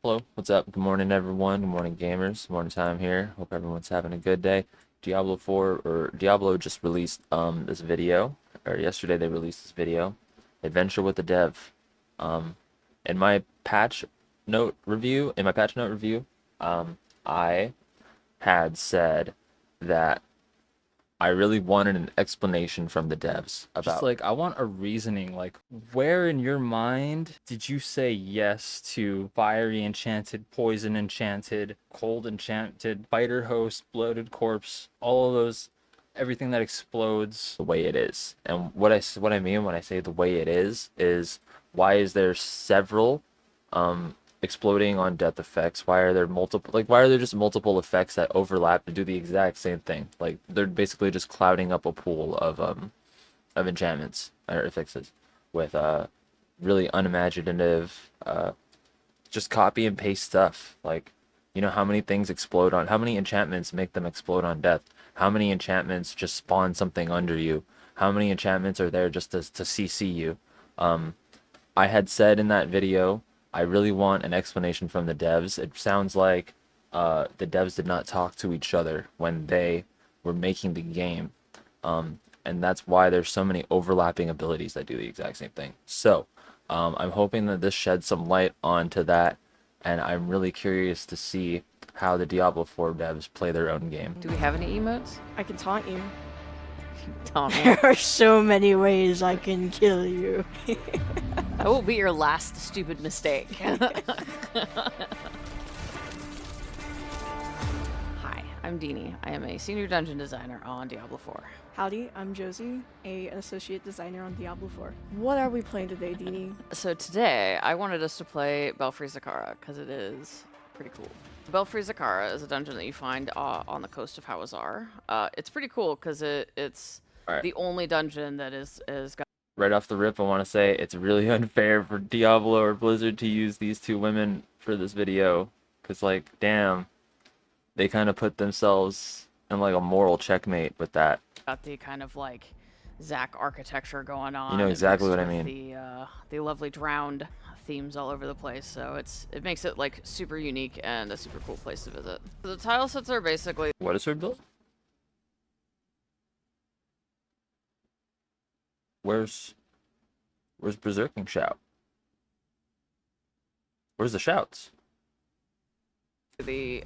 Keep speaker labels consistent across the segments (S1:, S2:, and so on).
S1: Hello, what's up? Good morning, everyone. Good morning, gamers. Morning time here. Hope everyone's having a good day. Diablo 4 or Diablo just released this video, or yesterday they released this video, Adventure with the Dev. Um, in my patch note review, I had said that I really wanted an explanation from the devs
S2: Just
S1: about.
S2: like, I want a reasoning. Like, where in your mind did you say yes to fiery enchanted, poison enchanted, cold enchanted, fighter host, bloated corpse, all of those, everything that explodes?
S1: The way it is. And what I mean when I say the way it is why is there several exploding on death effects? Why are there multiple, like, why are there just multiple effects that overlap to do the exact same thing? Like, they're basically just clouding up a pool of enchantments or fixes with really unimaginative just copy and paste stuff. Like, you know how many things explode on, how many enchantments make them explode on death? How many enchantments just spawn something under you? How many enchantments are there just to CC you? I had said in that video, I really want an explanation from the devs. It sounds like the devs did not talk to each other when they were making the game. And that's why there's so many overlapping abilities that do the exact same thing. So, I'm hoping that this sheds some light onto that, and I'm really curious to see how the Diablo 4 devs play their own game.
S3: Do we have any emotes?
S4: I can taunt you.
S3: Taunt me.
S4: There are so many ways I can kill you.
S3: That will be your last stupid mistake. Hi, I'm Deanie. I am a senior dungeon designer on Diablo 4.
S4: Howdy, I'm Josie, an associate designer on Diablo 4. What are we playing today, Deanie?
S3: So today, I wanted us to play Belfry Zakara, because it is pretty cool. Belfry Zakara is a dungeon that you find on the coast of Hawazar. It's pretty cool, because it's
S1: Alright.
S3: the only dungeon that is got
S1: Right off the rip, I want to say it's really unfair for Diablo or Blizzard to use these two women for this video. Because, like, damn, they kind of put themselves in, like, a moral checkmate with that.
S3: the kind of like Zac architecture going on.
S1: You know exactly
S3: mixed
S1: what I
S3: with
S1: mean.
S3: The lovely drowned themes all over the place. So it makes it like super unique and a super cool place to visit. The tile sets are basically
S1: What is her build? Where's Berserking Shout? Where's the shouts?
S3: the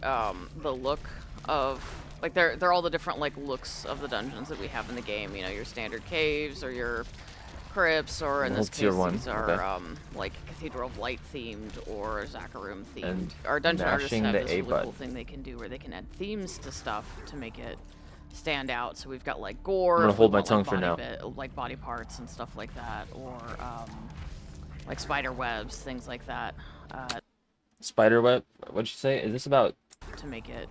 S3: look of like they're all the different like looks of the dungeons that we have in the game. You know, your standard caves or your crypts, or in
S1: Well,
S3: this
S1: tier
S3: case,
S1: one,
S3: these are
S1: okay.
S3: like Cathedral of Light themed or Zakarum themed.
S1: And
S3: Our dungeon artists
S1: mashing
S3: have
S1: the
S3: this
S1: A
S3: really cool
S1: button.
S3: thing they can do where they can add themes to stuff to make it stand out. So we've got like gore.
S1: I'm gonna
S3: if we
S1: hold my
S3: want,
S1: tongue
S3: like,
S1: for now.
S3: like body parts and stuff like that, or like spider webs, things like that.
S1: Spiderweb? What'd you say? Is this about?
S3: To make it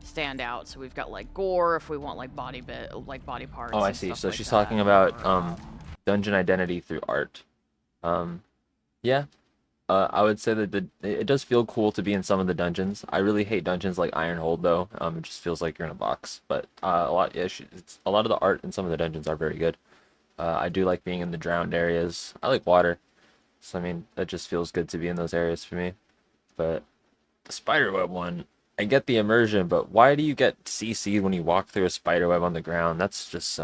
S3: stand out. So we've got like gore if we want like body parts.
S1: Oh, I
S3: and
S1: see.
S3: stuff
S1: So
S3: like
S1: she's
S3: that,
S1: talking about
S3: or,
S1: dungeon identity through art. Yeah. I would say that it does feel cool to be in some of the dungeons. I really hate dungeons like Ironhold though. It just feels like you're in a box. But a lot, yeah, a lot of the art in some of the dungeons are very good. I do like being in the drowned areas. I like water, so I mean that just feels good to be in those areas for me. But the spiderweb one, I get the immersion, but why do you get CC'd when you walk through a spiderweb on the ground? That's just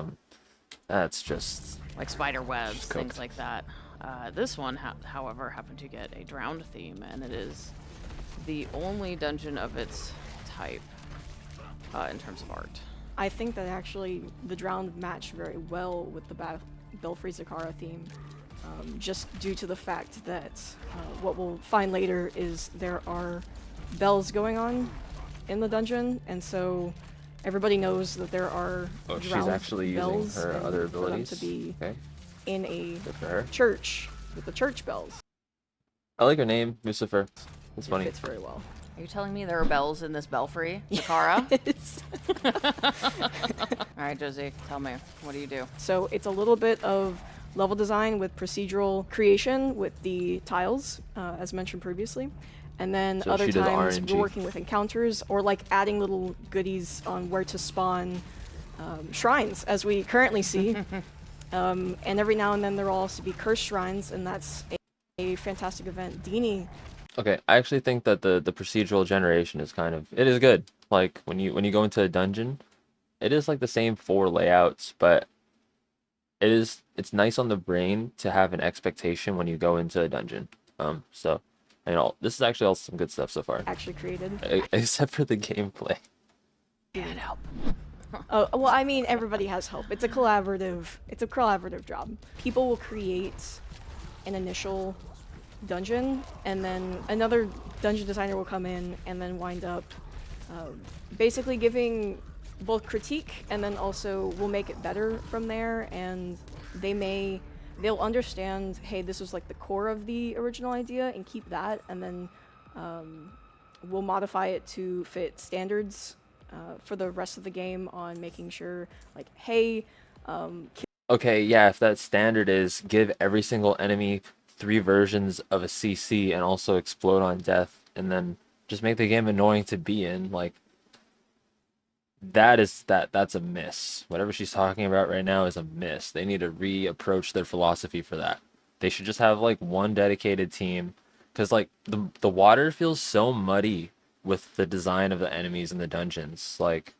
S3: like spider webs,
S1: just
S3: things
S1: cooked.
S3: like that. This one, however, happened to get a drowned theme, and it is the only dungeon of its type in terms of art.
S4: I think that actually the drowned matched very well with the Belfry Zakara theme, just due to the fact that what we'll find later is there are bells going on in the dungeon, and so everybody knows that there are
S1: Oh, she's
S4: drowned
S1: actually using
S4: bells,
S1: her
S4: and
S1: other
S4: for them
S1: abilities.
S4: to be
S1: Okay,
S4: in a
S1: good for her.
S4: church with the church bells.
S1: I like her name, Lucifer. It's
S4: It
S1: funny.
S4: fits very well.
S3: Are you telling me there are bells in this belfry, Zakara?
S4: Yes.
S3: All right, Josie, tell me, what do you do?
S4: So it's a little bit of level design with procedural creation with the tiles, as mentioned previously. And then
S1: So
S4: other
S1: she does
S4: times
S1: RNG.
S4: we're working with encounters or like adding little goodies on where to spawn shrines, as we currently see. And every now and then there will also be cursed shrines, and that's a fantastic event. Deanie
S1: Okay, I actually think that the procedural generation is kind of it is good. Like when you go into a dungeon, it is like the same four layouts, but it's nice on the brain to have an expectation when you go into a dungeon. So this is actually all some good stuff so far,
S4: Actually created.
S1: except for the gameplay.
S3: Can't help.
S4: Oh, well, I mean, everybody has help. It's a collaborative job. People will create an initial dungeon, and then another dungeon designer will come in and then wind up basically giving both critique, and then also will make it better from there. And they'll understand, hey, this was like the core of the original idea, and keep that, and then we'll modify it to fit standards for the rest of the game, on making sure, like, hey,
S1: Okay, yeah, if that standard is give every single enemy 3 versions of a CC and also explode on death, and then just make the game annoying to be in, like that's a miss. Whatever she's talking about right now is a miss. They need to reapproach their philosophy for that. They should just have like one dedicated team, because like the water feels so muddy with the design of the enemies in the dungeons. Like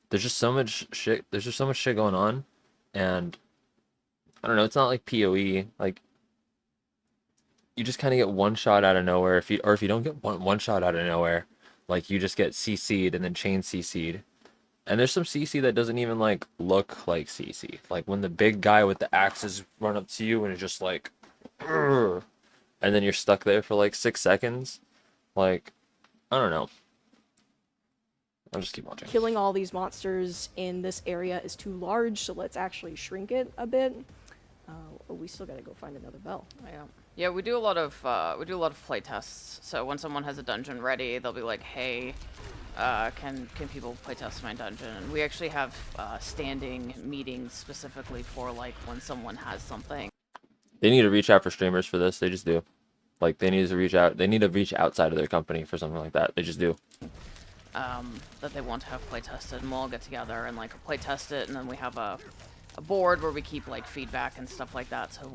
S1: there's just so much shit. There's just so much shit going on, and I don't know. It's not like PoE. Like you just kind of get one shot out of nowhere. If you don't get one shot out of nowhere, like you just get CC'd and then chain CC'd. And there's some CC that doesn't even like look like CC. Like when the big guy with the axes run up to you and it's just like, "Urgh," and then you're stuck there for like 6 seconds. Like, I don't know. I'll just keep watching.
S4: killing all these monsters in this area is too large, so let's actually shrink it a bit. Oh, we still gotta go find another bell.
S3: Yeah, we do a lot of play tests. So when someone has a dungeon ready, they'll be like, "Hey, can people play test my dungeon?" And we actually have standing meetings specifically for like when someone has something.
S1: They need to reach out for streamers for this. They just do. Like they need to reach out. They need to reach outside of their company for something like that. They just do.
S3: That they want to have play tested, and we'll all get together and like play test it, and then we have a board where we keep like feedback and stuff like that, so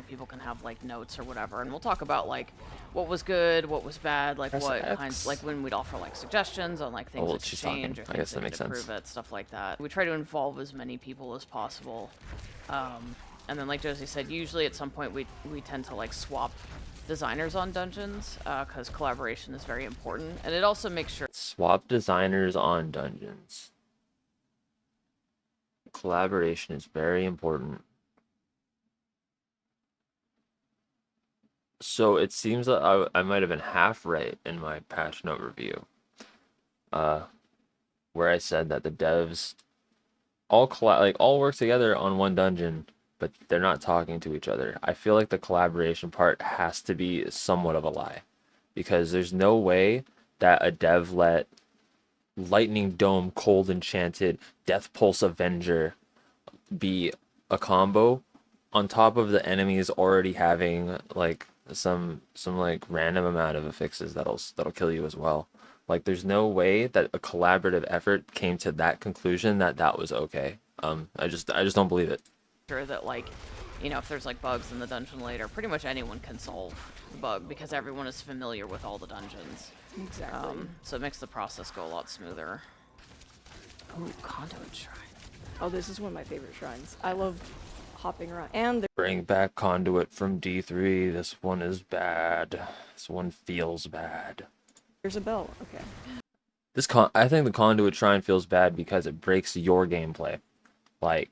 S3: people can have like notes or whatever, and we'll talk about like what was good, what was bad, like
S1: Press
S3: what
S1: X.
S3: kinds, like when we'd offer like suggestions on like things
S1: well,
S3: that should
S1: she's talking.
S3: change or
S1: I
S3: things
S1: guess
S3: that
S1: that
S3: could
S1: makes sense.
S3: improve it, stuff like that. We try to involve as many people as possible, and then like Josie said, usually at some point we tend to like swap designers on dungeons, because collaboration is very important, and it also makes sure
S1: Swap designers on dungeons. Collaboration is very important. So it seems that I might have been half right in my patch note review, where I said that the devs all work together on one dungeon, but they're not talking to each other. I feel like the collaboration part has to be somewhat of a lie, because there's no way that a dev let Lightning Dome Cold Enchanted Death Pulse Avenger be a combo on top of the enemies already having like some like random amount of affixes that'll kill you as well. Like there's no way that a collaborative effort came to that conclusion that was okay. I just don't believe it.
S3: that like if there's like bugs in the dungeon later, pretty much anyone can solve the bug because everyone is familiar with all the dungeons.
S4: Exactly.
S3: So it makes the process go a lot smoother. Oh, conduit shrine.
S4: Oh, this is one of my favorite shrines. I love hopping around, and
S1: Bring back Conduit from D3. This one is bad. This one feels bad.
S4: there's a bell. Okay.
S1: I think the Conduit Shrine feels bad because it breaks your gameplay. Like,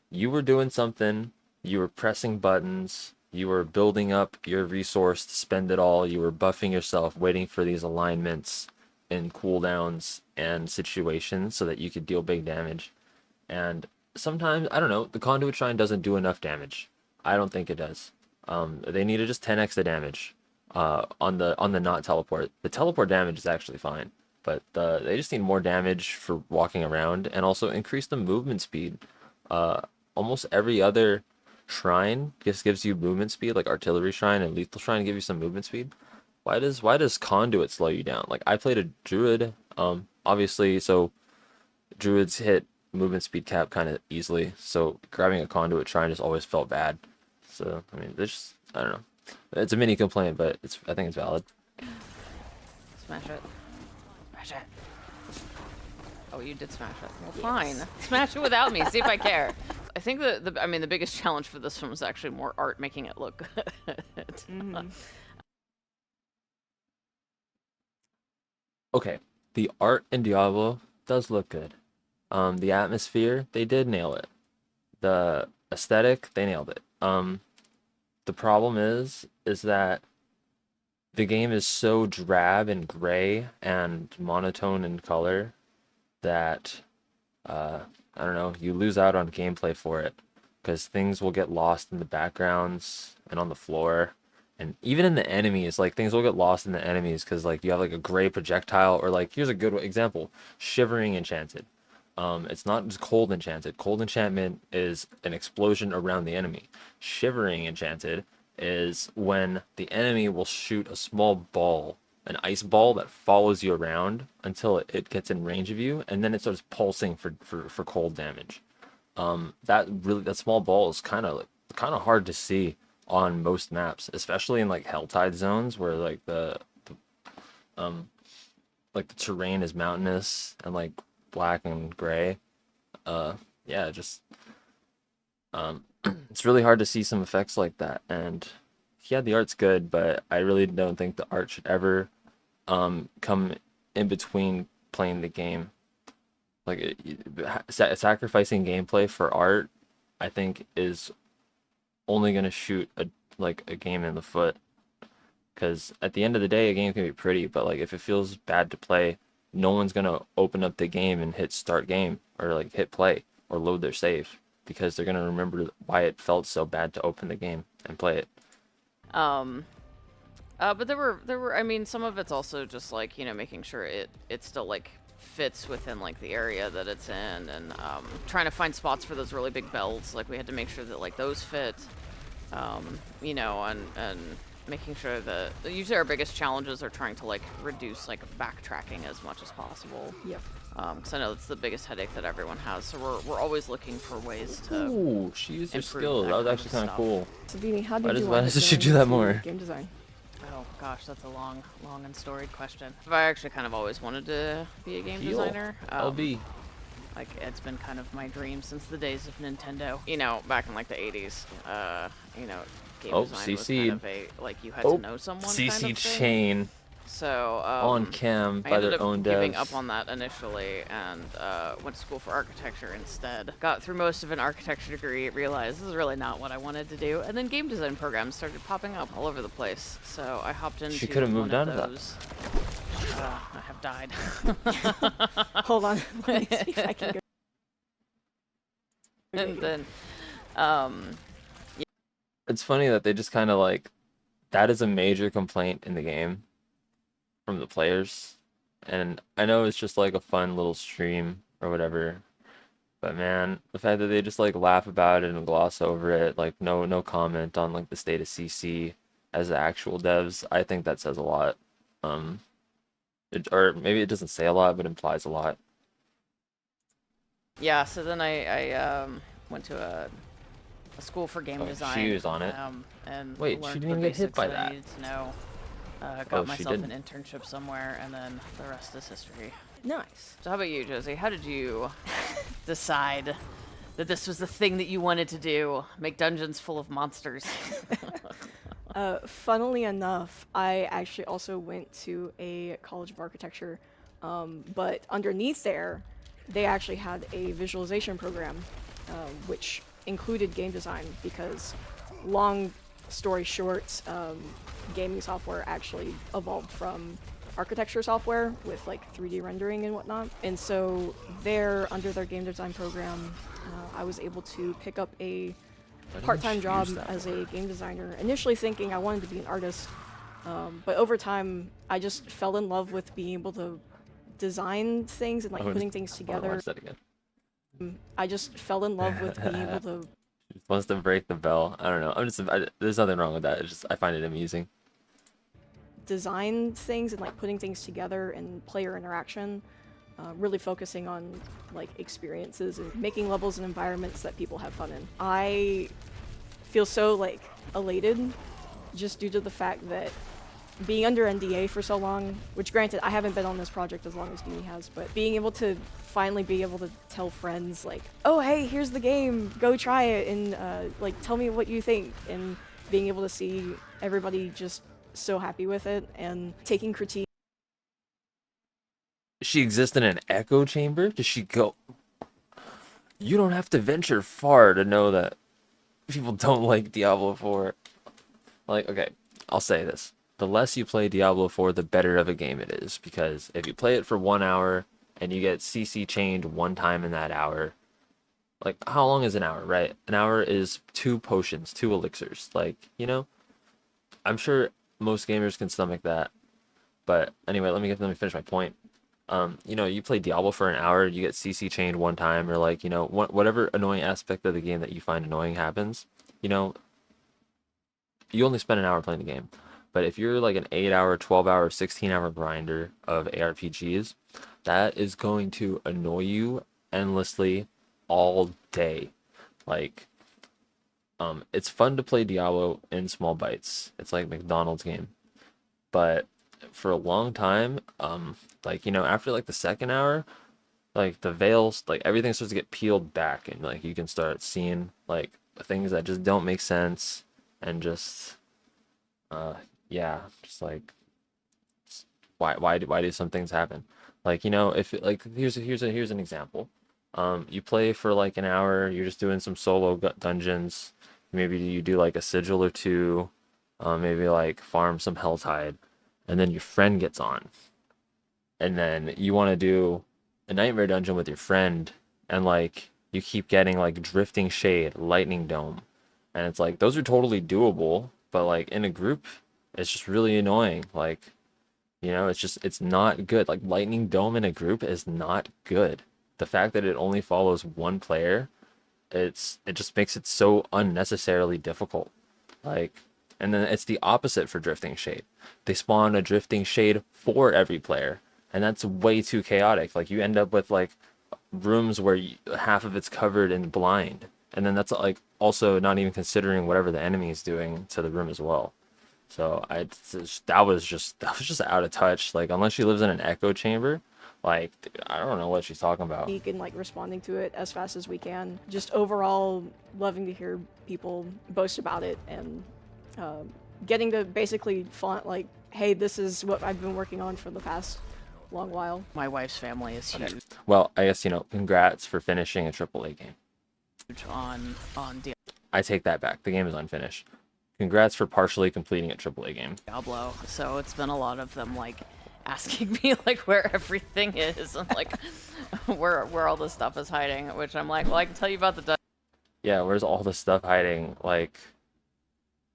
S1: you were doing something, you were pressing buttons, you were building up your resource to spend it all, you were buffing yourself, waiting for these alignments and cooldowns and situations so that you could deal big damage. And sometimes, I don't know, the Conduit Shrine doesn't do enough damage. I don't think it does. They need to just 10x the damage on the not teleport. The teleport damage is actually fine, but they just need more damage for walking around, and also increase the movement speed. Almost every other shrine just gives you movement speed, like Artillery Shrine and Lethal Shrine give you some movement speed. Why does Conduit slow you down? Like I played a Druid, obviously, so Druids hit movement speed cap kind of easily, so grabbing a Conduit Shrine just always felt bad. So I mean, I don't know. It's a mini complaint, but I think it's valid.
S3: Smash it. Smash it. Oh, you did smash it. Well, fine. Smash it without me. See if I care. I think I mean, the biggest challenge for this one was actually more art, making it look good.
S1: Okay, the art in Diablo does look good. The atmosphere, they did nail it. The aesthetic, they nailed it. The problem is that the game is so drab and gray and monotone in color that I don't know, you lose out on gameplay for it because things will get lost in the backgrounds and on the floor. And even in the enemies, like things will get lost in the enemies because like you have like a gray projectile, or like here's a good example, shivering enchanted. It's not just cold enchanted. Cold enchantment is an explosion around the enemy. Shivering enchanted is when the enemy will shoot a small ball, an ice ball that follows you around until it gets in range of you, and then it starts pulsing for cold damage. That small ball is kind of hard to see on most maps, especially in like Helltide zones where like the terrain is mountainous and like black and gray. Yeah, just it's really hard to see some effects like that. And yeah, the art's good, but I really don't think the art should ever come in between playing the game. Like sacrificing gameplay for art, I think is only gonna shoot a game in the foot. Because at the end of the day, a game can be pretty, but like if it feels bad to play, no one's gonna open up the game and hit start game or like hit play or load their save because they're gonna remember why it felt so bad to open the game and play it.
S3: But there were. I mean, some of it's also just like, you know, making sure it still like fits within like the area that it's in, and trying to find spots for those really big bells. Like we had to make sure that like those fit. You know, and making sure that usually our biggest challenges are trying to like reduce like backtracking as much as possible.
S4: Yep.
S3: Because I know that's the biggest headache that everyone has. So we're always looking for ways to.
S1: Ooh, she used her
S3: improve
S1: skill.
S3: that
S1: That was
S3: kind
S1: actually
S3: of
S1: kind of
S3: stuff.
S1: cool.
S4: Sabini, how
S1: Why
S4: did you
S1: why
S4: end up
S1: does she
S4: going
S1: do that
S4: into
S1: more?
S4: game design?
S3: Oh gosh, that's a long and storied question. I actually kind of always wanted to be a game
S1: Heal.
S3: designer.
S1: LB.
S3: Like it's been kind of my dream since the days of Nintendo. You know, back in like the 80s. You know, game
S1: Oh,
S3: design was
S1: CC'd.
S3: kind of a like you had to know someone. kind
S1: CC
S3: of thing.
S1: chain
S3: So
S1: on cam
S3: I
S1: by
S3: ended
S1: their
S3: up
S1: own
S3: giving
S1: devs.
S3: up on that initially and went to school for architecture instead. Got through most of an architecture degree, realized this is really not what I wanted to do, and then game design programs started popping up all over the place. So I hopped into
S1: She could have moved
S3: one
S1: out
S3: of
S1: of that.
S3: those. I have died.
S4: Hold on. Let me see if I can go.
S3: And then,
S1: It's funny that they just kind of like, that is a major complaint in the game from the players. And I know it's just like a fun little stream or whatever, but man, the fact that they just like laugh about it and gloss over it, like no comment on like the state of CC as the actual devs, I think that says a lot. Or maybe it doesn't say a lot, but implies a lot.
S3: yeah, so then I went to a school for game
S1: Oh,
S3: design.
S1: she was on it.
S3: And
S1: Wait, she
S3: learned
S1: didn't
S3: the
S1: even get hit
S3: basics
S1: by
S3: that I
S1: that.
S3: needed to know.
S1: Oh,
S3: Got
S1: she
S3: myself an
S1: didn't.
S3: internship somewhere, and then the rest is history.
S4: Nice.
S3: So how about you, Josie? How did you decide that this was the thing that you wanted to do? Make dungeons full of monsters?
S4: Funnily enough, I actually also went to a college of architecture, but underneath there, they actually had a visualization program, which included game design because, long story short, gaming software actually evolved from architecture software with like 3D rendering and whatnot. And so there, under their game design program, I was able to pick up a part-time job as a game designer, initially thinking I wanted to be an artist, but over time I just fell in love with being able to design things and like putting things together.
S1: Watch that again.
S4: I just fell in love with being able to
S1: She just wants to break the bell. I don't know. There's nothing wrong with that. It's just I find it amusing.
S4: design things and like putting things together and player interaction, really focusing on like experiences and making levels and environments that people have fun in. I feel so like elated just due to the fact that being under NDA for so long, which granted I haven't been on this project as long as Dini has, but being able to finally be able to tell friends like, oh hey, here's the game, go try it, and like tell me what you think, and being able to see everybody just so happy with it and taking critique.
S1: She exists in an echo chamber? Does she go? You don't have to venture far to know that people don't like Diablo 4. Like, okay, I'll say this. The less you play Diablo 4, the better of a game it is. Because if you play it for 1 hour and you get CC chained one time in that hour, like, how long is an hour, right? An hour is 2 potions, 2 elixirs. Like, you know, I'm sure most gamers can stomach that. But anyway, let me finish my point. You know, you play Diablo for an hour, you get CC chained one time, or like, you know, whatever annoying aspect of the game that you find annoying happens, you know, you only spend an hour playing the game. But if you're like an 8-hour, 12-hour, 16-hour grinder of ARPGs, that is going to annoy you endlessly all day. Like, it's fun to play Diablo in small bites. It's like McDonald's game. But for a long time, like, you know, after like the second hour, like the veils, like everything starts to get peeled back, and like you can start seeing like things that just don't make sense, and just yeah, just like why do some things happen? Like, you know, if it, like here's an example. You play for like an hour, you're just doing some solo dungeons. Maybe you do like a sigil or two, maybe like farm some Helltide, and then your friend gets on, and then you want to do a nightmare dungeon with your friend, and like you keep getting like drifting shade, lightning dome, and it's like those are totally doable, but like in a group it's just really annoying. Like, you know, it's not good. Like lightning dome in a group is not good. The fact that it only follows one player, it just makes it so unnecessarily difficult. Like, and then it's the opposite for drifting shade. They spawn a drifting shade for every player, and that's way too chaotic. Like, you end up with like rooms where half of it's covered in blind, and then that's like also not even considering whatever the enemy is doing to the room as well. So that was just out of touch. Like, unless she lives in an echo chamber, like, I don't know what she's talking about.
S4: And like responding to it as fast as we can. Just overall loving to hear people boast about it, and getting to basically flaunt like, hey, this is what I've been working on for the past long while.
S3: My wife's family is huge
S1: Well, I guess, you know, congrats for finishing a AAA game.
S3: on
S1: I take that back. The game is unfinished. Congrats for partially completing a AAA game.
S3: Diablo. So it's been a lot of them like asking me like where everything is, and like where all this stuff is hiding, which I'm like, well, I can tell you about the
S1: Yeah, where's all the stuff hiding? Like,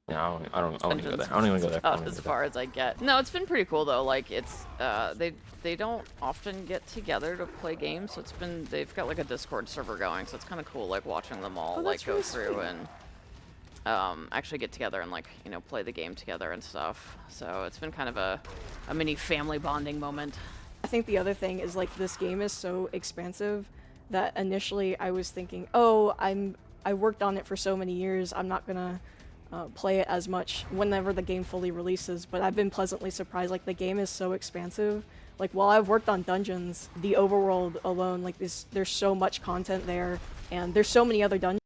S1: yeah, I don't even go there. I don't even go there.
S3: As far as I get. No, it's been pretty cool though. Like, it's they don't often get together to play games, so they've got like a Discord server going, so it's kind of cool like watching them all like go through and actually get together and like, you know, play the game together and stuff. So it's been kind of a mini family bonding moment.
S4: I think the other thing is like this game is so expansive that initially I was thinking, oh, I worked on it for so many years, I'm not gonna play it as much whenever the game fully releases, but I've been pleasantly surprised. Like, the game is so expansive. Like, while I've worked on dungeons, the overworld alone, like there's so much content there, and there's so many other dungeons.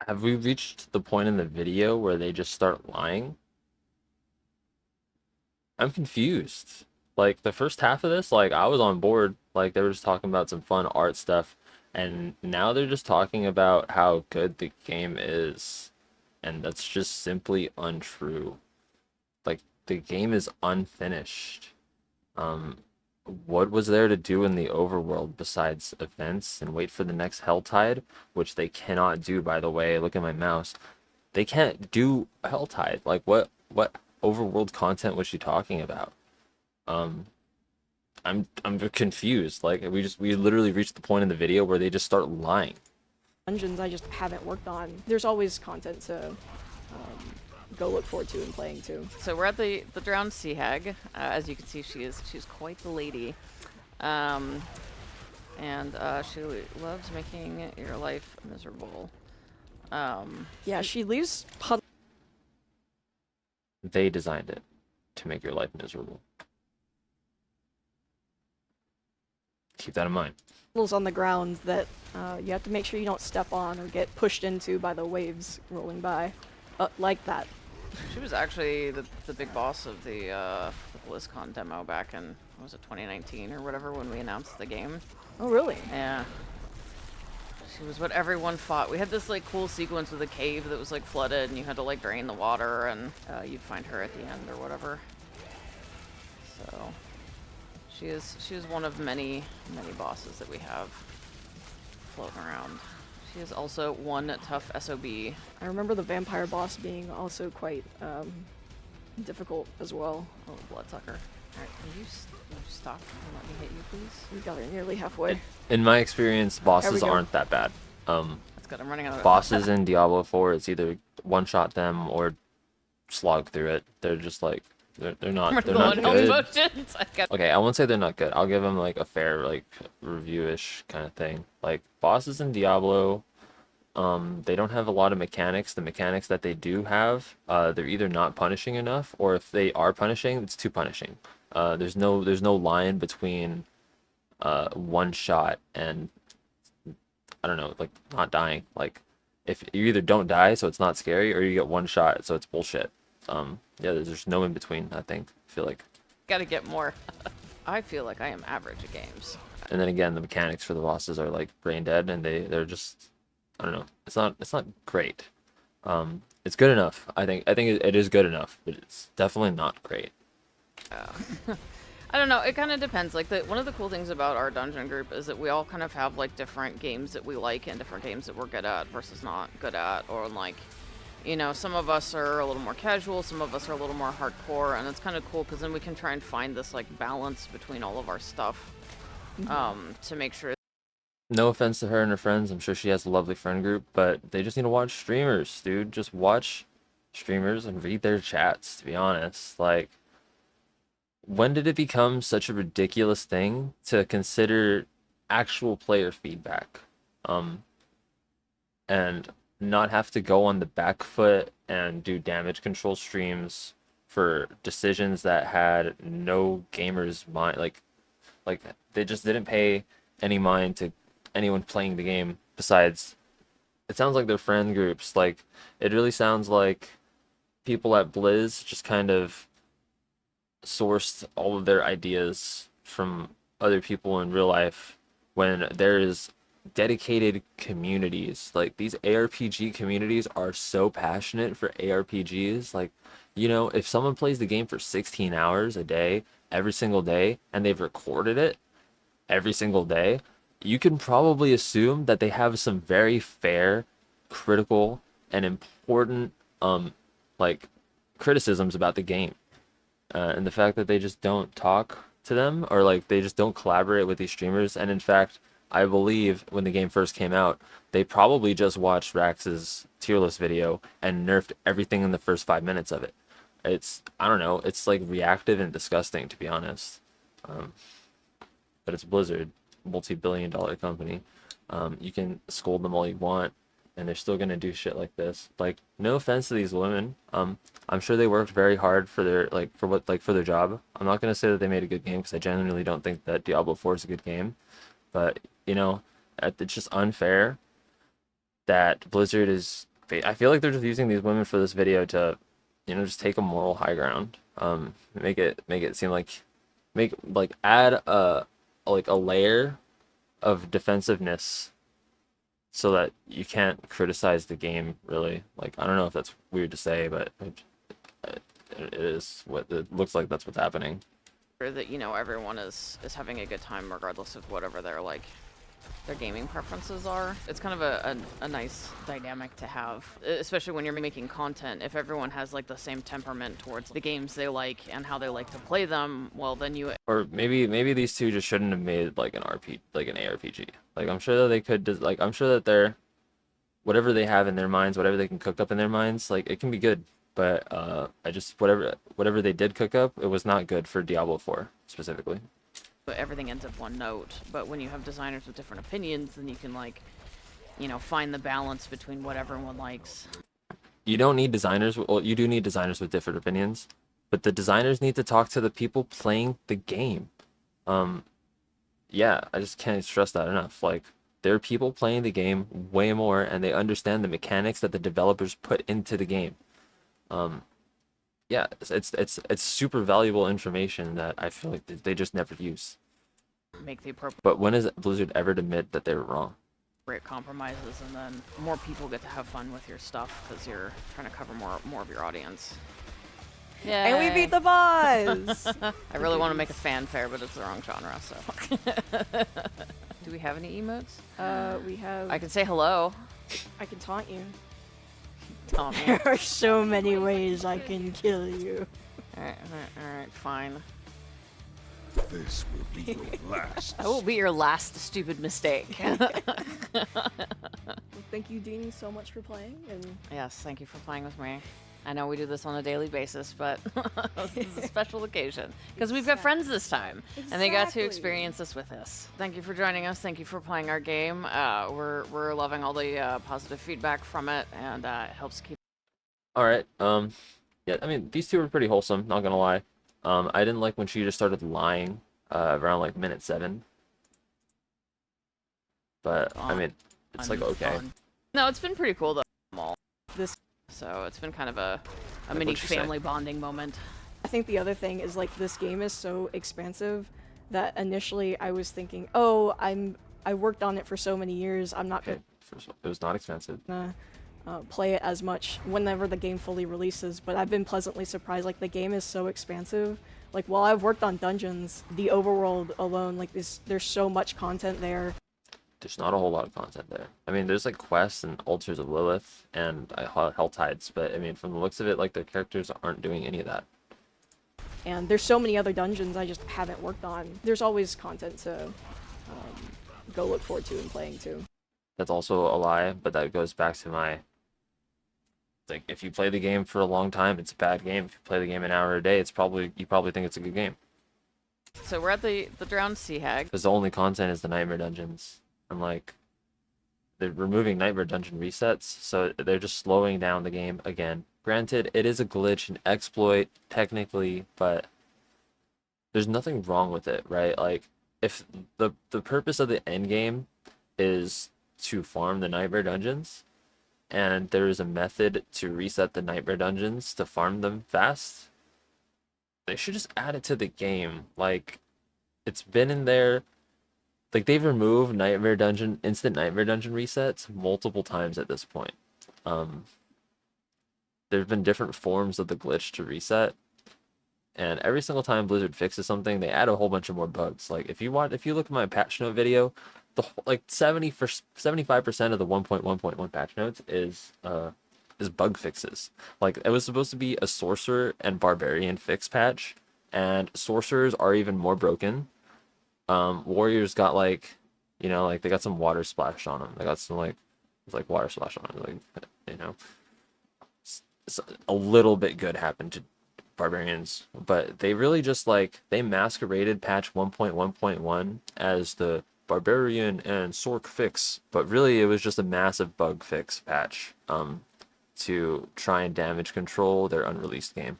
S1: Have we reached the point in the video where they just start lying? I'm confused. Like, the first half of this, like, I was on board. Like, they were just talking about some fun art stuff, and now they're just talking about how good the game is, and that's just simply untrue. Like, the game is unfinished. What was there to do in the overworld besides events and wait for the next Helltide, which they cannot do, by the way. Look at my mouse. They can't do Helltide. Like, what overworld content was she talking about? I'm confused. Like, we literally reached the point in the video where they just start lying.
S4: Dungeons I just haven't worked on. There's always content to go look forward to and playing too.
S3: So we're at the drowned sea hag. As you can see, she's quite the lady, and she loves making your life miserable.
S4: Yeah, she leaves
S1: They designed it to make your life miserable. Keep that in mind.
S4: puddles on the ground that you have to make sure you don't step on or get pushed into by the waves rolling by. Like that.
S3: She was actually the big boss of the BlizzCon demo back in, what was it, 2019 or whatever, when we announced the game.
S4: Oh, really?
S3: Yeah. She was what everyone fought. We had this like cool sequence with a cave that was like flooded and you had to like drain the water, and you'd find her at the end or whatever. So she is one of many bosses that we have floating around. She is also one tough SOB.
S4: I remember the vampire boss being also quite difficult as well.
S3: Oh, bloodsucker. Alright, can you stop and let me hit you, please?
S4: We got her nearly halfway.
S1: In my experience, bosses
S4: go.
S1: aren't that bad.
S3: That's good, I'm running out of
S1: Bosses in Diablo 4, it's either one-shot them or slog through it. They're just like they're not good.
S3: Motions.
S1: Okay, I won't say they're not good. I'll give them like a fair like review-ish kind of thing. Like bosses in Diablo, they don't have a lot of mechanics. The mechanics that they do have, they're either not punishing enough, or if they are punishing, it's too punishing. There's no line between one shot and I don't know, like not dying. Like if you either don't die, so it's not scary, or you get one shot, so it's bullshit. Yeah, there's no in between. I feel like.
S3: Gotta get more. I feel like I am average at games.
S1: And then again, the mechanics for the bosses are like brain dead, and they're just, I don't know. It's not great. It's good enough. I think it is good enough, but it's definitely not great.
S3: I don't know. It kind of depends. Like one of the cool things about our dungeon group is that we all kind of have like different games that we like and different games that we're good at versus not good at, or like, you know, some of us are a little more casual, some of us are a little more hardcore, and it's kind of cool because then we can try and find this like balance between all of our stuff, to make sure.
S1: No offense to her and her friends, I'm sure she has a lovely friend group, but they just need to watch streamers, dude. Just watch streamers and read their chats, to be honest. Like, when did it become such a ridiculous thing to consider actual player feedback? And not have to go on the back foot and do damage control streams for decisions that had no gamer's mind. Like they just didn't pay any mind to anyone playing the game besides, it sounds like their friend groups. Like, it really sounds like people at Blizz just kind of sourced all of their ideas from other people in real life, when there is dedicated communities. Like, these ARPG communities are so passionate for ARPGs. Like, you know, if someone plays the game for 16 hours a day every single day and they've recorded it every single day, you can probably assume that they have some very fair, critical, and important like criticisms about the game. And the fact that they just don't talk to them, or like they just don't collaborate with these streamers. And in fact, I believe when the game first came out, they probably just watched Rax's tier list video and nerfed everything in the first 5 minutes of it. It's, I don't know, it's like reactive and disgusting, to be honest. But it's Blizzard, multi-billion-dollar company. You can scold them all you want, and they're still gonna do shit like this. Like, no offense to these women. I'm sure they worked very hard for their for their job. I'm not gonna say that they made a good game, because I genuinely don't think that Diablo 4 is a good game. But, you know, it's just unfair that Blizzard is. I feel like they're just using these women for this video to, you know, just take a moral high ground. Make it seem like, add a layer of defensiveness so that you can't criticize the game, really. Like, I don't know if that's weird to say, but it is what it looks like. That's what's happening.
S3: That, you know, everyone is having a good time regardless of whatever their gaming preferences are. It's kind of a nice dynamic to have, especially when you're making content. If everyone has like the same temperament towards the games they like and how they like to play them, well, then you.
S1: Or maybe these two just shouldn't have made like an ARPG. Like, I'm sure that they could like, I'm sure that they're, whatever they have in their minds, whatever they can cook up in their minds, like, it can be good. But I just, whatever they did cook up, it was not good for Diablo 4 specifically.
S3: But everything ends up one note. But when you have designers with different opinions, then you can like you know, find the balance between what everyone likes.
S1: You don't need designers. Well, you do need designers with different opinions, but the designers need to talk to the people playing the game. Um, yeah, I just can't stress that enough. Like, there are people playing the game way more, and they understand the mechanics that the developers put into the game. Um, yeah, it's super valuable information that I feel like they just never use.
S3: Make the appropriate
S1: But when has Blizzard ever admit that they were wrong?
S3: compromises, and then more people get to have fun with your stuff because you're trying to cover more of your audience. Yeah.
S4: And we beat the boss!
S3: I really want to make a fanfare, but it's the wrong genre, so. Do we have any emotes?
S4: We have...
S3: I can say hello.
S4: I can taunt you.
S3: Taunt me.
S4: There are so many ways I can kill you.
S3: Alright, fine.
S5: This will be your last.
S3: I will be your last stupid mistake.
S4: Well, thank you, Deanie, so much for playing, and
S3: Yes, thank you for playing with me. I know we do this on a daily basis, but this is a special occasion because we've got friends this time, and they got to
S4: Exactly.
S3: experience this with us. Thank you for joining us. Thank you for playing our game. We're loving all the positive feedback from it, and it helps keep.
S1: All right. Yeah, I mean, these two were pretty wholesome, not gonna lie. I didn't like when she just started lying around like minute 7. But I mean, it's like okay.
S3: fun. No, it's been pretty cool though.
S4: this...
S3: So it's been kind of a
S1: Like,
S3: mini
S1: what'd you say?
S3: family bonding moment.
S4: I think the other thing is, like, this game is so expansive that initially I was thinking, oh, I worked on it for so many years, I'm not
S1: Okay, first of all, it was not expensive.
S4: gonna play it as much whenever the game fully releases, but I've been pleasantly surprised. Like, the game is so expansive. Like, while I've worked on dungeons, the overworld alone, like, there's so much content there.
S1: There's not a whole lot of content there. I mean, there's like quests and altars of Lilith and Hell Tides, but I mean, from the looks of it, like their characters aren't doing any of that.
S4: And there's so many other dungeons I just haven't worked on. There's always content to go look forward to and playing too.
S1: That's also a lie, but that goes back to my like, if you play the game for a long time, it's a bad game. If you play the game an hour a day, you probably think it's a good game.
S3: So we're at the Drowned Sea Hag.
S1: Because the only content is the Nightmare Dungeons. And like, they're removing Nightmare Dungeon resets, so they're just slowing down the game again. Granted, it is a glitch and exploit, technically, but there's nothing wrong with it, right? Like, if the purpose of the end game is to farm the Nightmare Dungeons, and there is a method to reset the Nightmare Dungeons to farm them fast, they should just add it to the game. Like, it's been in there. Like, they've removed instant Nightmare Dungeon resets multiple times at this point. There's been different forms of the glitch to reset, and every single time Blizzard fixes something, they add a whole bunch of more bugs. Like, if you look at my patch note video, like 75% of the 1.1.1 patch notes is bug fixes. Like, it was supposed to be a sorcerer and barbarian fix patch, and sorcerers are even more broken. Warriors got like, like they got some water splashed on them. They got some like water splashed on them. Like, a little bit good happened to barbarians, but they really just they masqueraded patch 1.1.1 as the barbarian and sorc fix, but really it was just a massive bug fix patch to try and damage control their unreleased game.